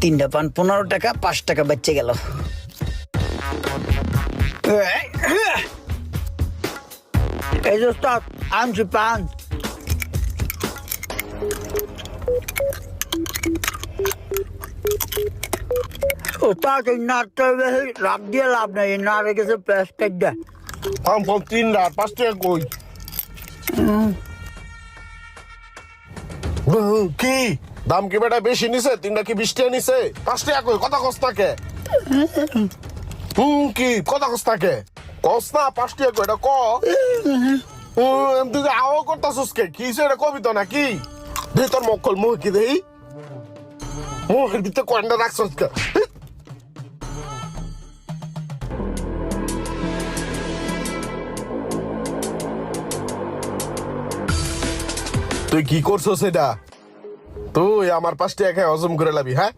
তিনটা পান 15 টাকা, 5 টাকা বেঁচে গেল। এই যে ওস্তাদ, আনছি পান। ওস্তাদ, এই নারটা বেশি লাভ দিয়ে লাভ নাই, এই নারে গেছে প্লাস্টিক দেয়। কম 3 রাত 5 টাকা কই কি দাম কি বেটা বেশি নিছে? 3টা কি 20 টাকা নিছে? 5 টাকা কই কথা কস থাকে কি কথা কস থাকে কস না 5 টাকা কই এটা ক তুই আও করতাছস কে কি এটা কবি তো নাকি দে তোর মক্কল মুখ কি দেই মুখের ভিতরে কোয়ান্ডা রাখছস কে তুই কি করছস এটা? তুই আমার 5 টাকা হজম করে লাবি হ্যাঁ